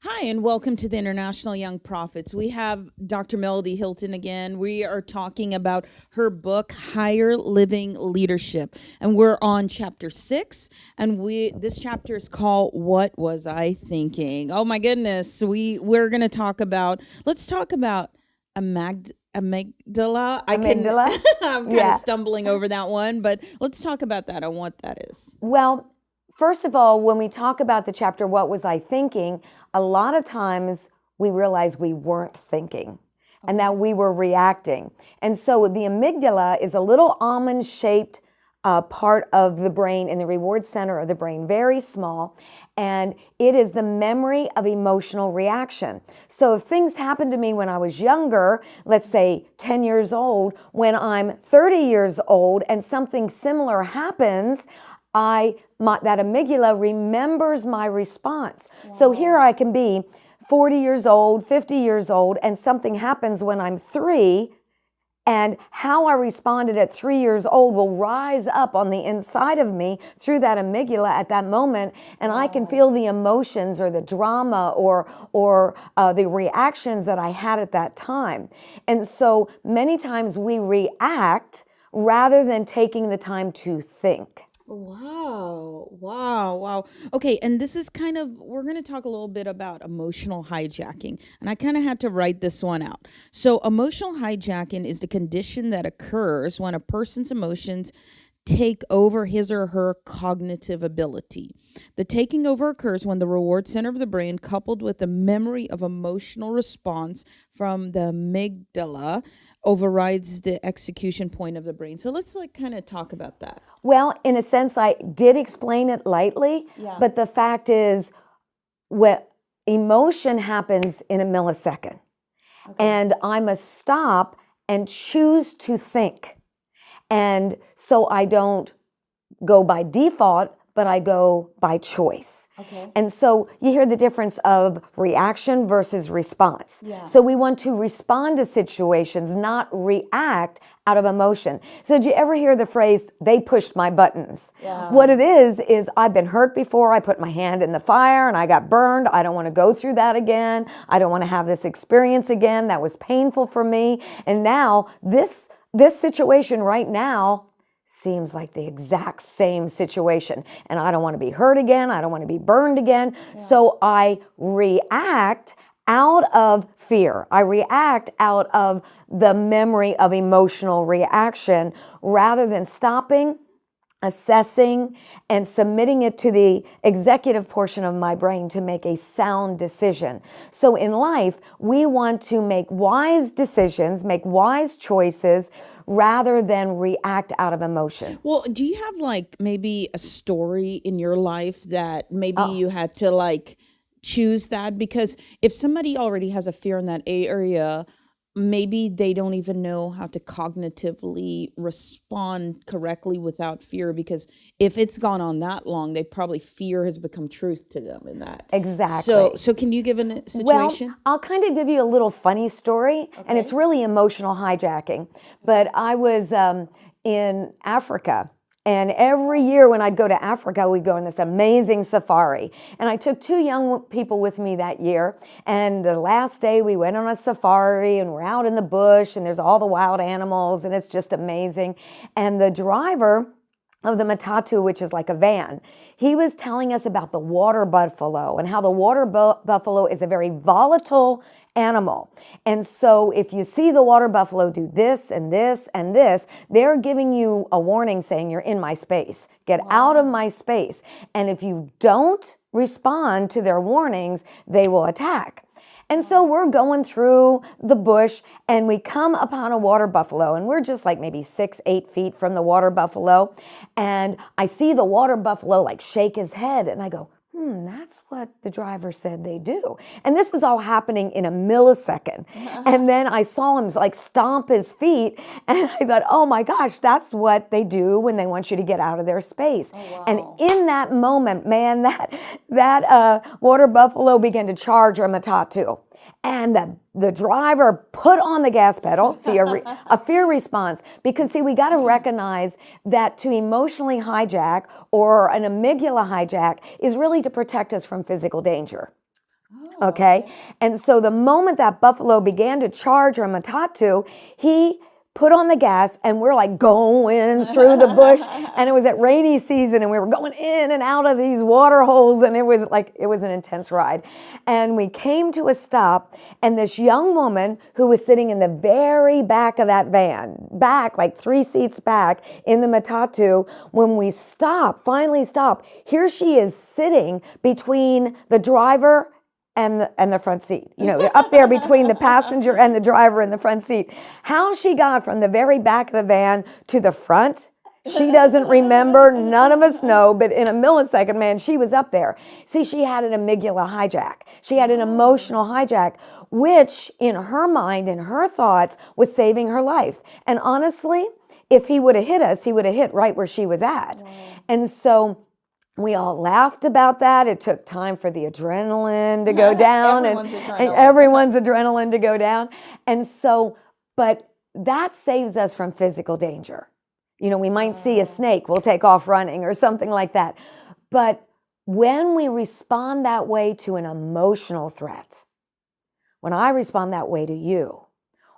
Hi, and welcome to the International Young Prophets. We have Dr. Melodye Hilton again. We are talking about her book, Higher Living Leadership. And we're on chapter 6. And this chapter is called What Was I Thinking? Oh my goodness. We're gonna talk about amygdala. Amygdala? I'm kind of Yes. stumbling over that one, but let's talk about that and what that is. Well, first of all, when we talk about the chapter, What Was I Thinking? A lot of times we realize we weren't thinking and that we were reacting. And so the amygdala is a little almond-shaped part of the brain in the reward center of the brain, very small, and it is the memory of emotional reaction. So if things happened to me when I was younger, let's say 10 years old, when I'm 30 years old and something similar happens, that amygdala remembers my response. Wow. So here I can be 40 years old, 50 years old, and something happens when I'm 3, and how I responded at 3 years old will rise up on the inside of me through that amygdala at that moment, and I can feel the emotions or the drama or the reactions that I had at that time. And so many times we react rather than taking the time to think. Wow. Okay, and this is we're going to talk a little bit about emotional hijacking. And I kind of had to write this one out. So, emotional hijacking is the condition that occurs when a person's emotions take over his or her cognitive ability. The taking over occurs when the reward center of the brain, coupled with the memory of emotional response from the amygdala, overrides the execution point of the brain. So let's kind of talk about that. Well, in a sense, I did explain it lightly, but the fact is, what emotion happens in a millisecond, and I must stop and choose to think. And so I don't go by default, but I go by choice. And so you hear the difference of reaction versus response. So we want to respond to situations, not react out of emotion. So did you ever hear the phrase, they pushed my buttons? What it is I've been hurt before. I put my hand in the fire and I got burned. I don't want to go through that again. I don't want to have this experience again. That was painful for me. And now this situation right now seems like the exact same situation. And I don't want to be hurt again. I don't want to be burned again. So I react out of fear. I react out of the memory of emotional reaction rather than stopping, assessing, and submitting it to the executive portion of my brain to make a sound decision. So in life, we want to make wise decisions, make wise choices, rather than react out of emotion. Well, do you have maybe a story in your life that maybe you had to choose that? Because if somebody already has a fear in that area, maybe they don't even know how to cognitively respond correctly without fear, because if it's gone on that long, they probably fear has become truth to them in that. Exactly. So can you give a situation? Well, I'll kind of give you a little funny story, and it's really emotional hijacking. But I was in Africa, and every year when I'd go to Africa, we'd go on this amazing safari. And I took 2 young people with me that year. And the last day we went on a safari and we're out in the bush and there's all the wild animals and it's just amazing. And the driver of the matatu, which is like a van, he was telling us about the water buffalo and how the water buffalo is a very volatile animal. And so if you see the water buffalo do this and this and this, they're giving you a warning saying you're in my space. Get out of my space. And if you don't respond to their warnings, they will attack. And so we're going through the bush and we come upon a water buffalo, and we're just like maybe 6-8 feet from the water buffalo. And I see the water buffalo shake his head, and I go, that's what the driver said they do. And this is all happening in a millisecond. And then I saw him stomp his feet, and I thought, oh my gosh, that's what they do when they want you to get out of their space. And in that moment, man, that water buffalo began to charge our matatu. And the driver put on the gas pedal, see, a fear response. Because, see, we got to recognize that to emotionally hijack or an amygdala hijack is really to protect us from physical danger. Okay. And so the moment that buffalo began to charge our matatu, he put on the gas and we're like going through the bush. And it was at rainy season and we were going in and out of these water holes. And it was an intense ride. And we came to a stop and this young woman who was sitting in the very back of that van, back, like 3 seats back in the matatu, when we finally stopped, here she is sitting between the driver and the front seat, up there between the passenger and the driver in the front seat. How she got from the very back of the van to the front, she doesn't remember. None of us know, but in a millisecond, man, she was up there. See, she had an amygdala hijack. She had an emotional hijack, which in her mind, in her thoughts, was saving her life. And honestly, if he would have hit us, he would have hit right where she was at. Wow. And so we all laughed about that. It took time for the adrenaline to go down and everyone's adrenaline to go down. And so, but that saves us from physical danger. We might see a snake, we'll take off running or something like that. But when we respond that way to an emotional threat, when I respond that way to you,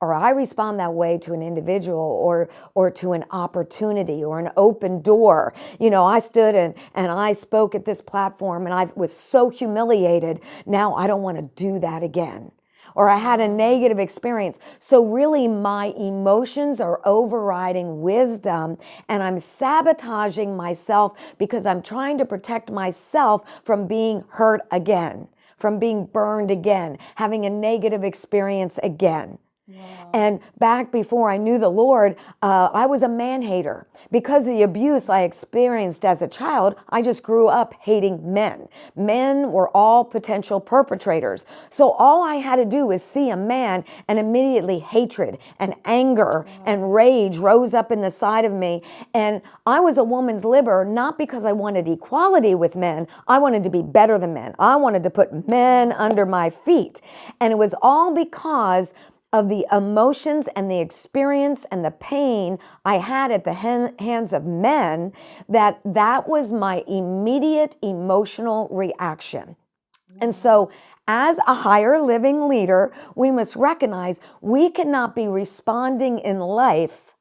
or I respond that way to an individual or to an opportunity or an open door. I stood and I spoke at this platform and I was so humiliated. Now I don't want to do that again. Or I had a negative experience. So really my emotions are overriding wisdom and I'm sabotaging myself because I'm trying to protect myself from being hurt again, from being burned again, having a negative experience again. Wow. And back before I knew the Lord, I was a man-hater. Because of the abuse I experienced as a child, I just grew up hating men. Men were all potential perpetrators. So all I had to do was see a man and immediately hatred and anger and rage rose up in the side of me. And I was a woman's libber, not because I wanted equality with men. I wanted to be better than men. I wanted to put men under my feet. And it was all because of the emotions and the experience and the pain I had at the hands of men, that was my immediate emotional reaction. And so as a higher living leader, we must recognize we cannot be responding in life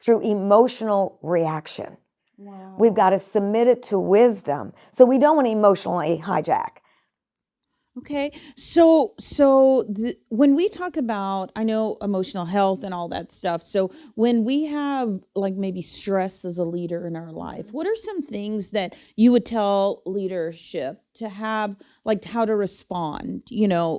through emotional reaction. Wow. We've got to submit it to wisdom. So we don't want to emotionally hijack. Okay. So when we talk about, I know emotional health and all that stuff. So when we have like maybe stress as a leader in our life, what are some things that you would tell leadership to have, like how to respond,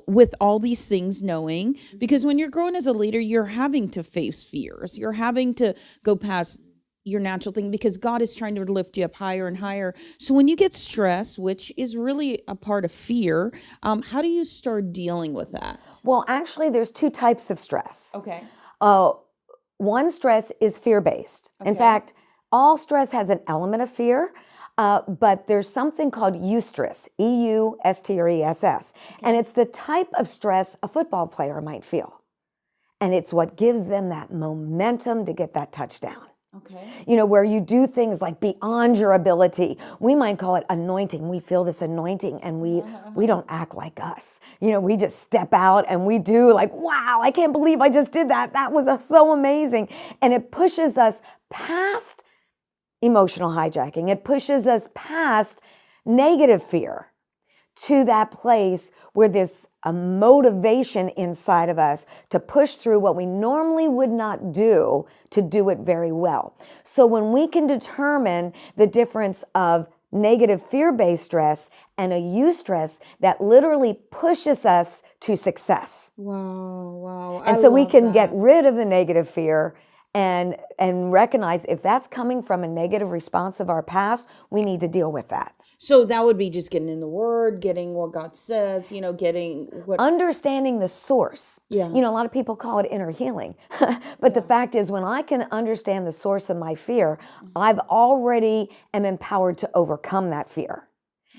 with all these things, knowing, because when you're growing as a leader, you're having to face fears. You're having to go past your natural thing because God is trying to lift you up higher and higher. So when you get stressed, which is really a part of fear, how do you start dealing with that? Well, actually, there's 2 types of stress. Okay. One stress is fear-based. Okay. In fact, all stress has an element of fear, but there's something called eustress, E-U-S-T-R-E-S-S. Okay. And it's the type of stress a football player might feel. And it's what gives them that momentum to get that touchdown. Okay. Where you do things like beyond your ability. We might call it anointing. We feel this anointing and we don't act like us. We just step out and we do like, wow, I can't believe I just did that. That was so amazing. And it pushes us past emotional hijacking. It pushes us past negative fear to that place where there's a motivation inside of us to push through what we normally would not do to do it very well. So when we can determine the difference of negative fear-based stress and a eustress that literally pushes us to success. Wow. And so we can get rid of the negative fear and recognize if that's coming from a negative response of our past, we need to deal with that. So that would be just getting in the Word, getting what God says, getting what... Understanding the source. Yeah. A lot of people call it inner healing. But the fact is, when I can understand the source of my fear, I've already am empowered to overcome that fear.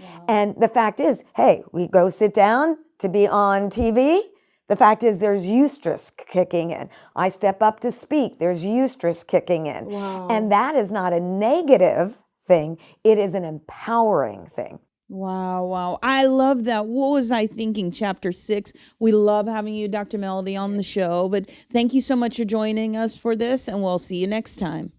Wow. And the fact is, hey, we go sit down to be on TV. The fact is there's eustress kicking in. I step up to speak. There's eustress kicking in. Wow. And that is not a negative thing. It is an empowering thing. Wow, wow. I love that. What was I thinking? Chapter 6. We love having you, Dr. Melody, on the show. But thank you so much for joining us for this, and we'll see you next time.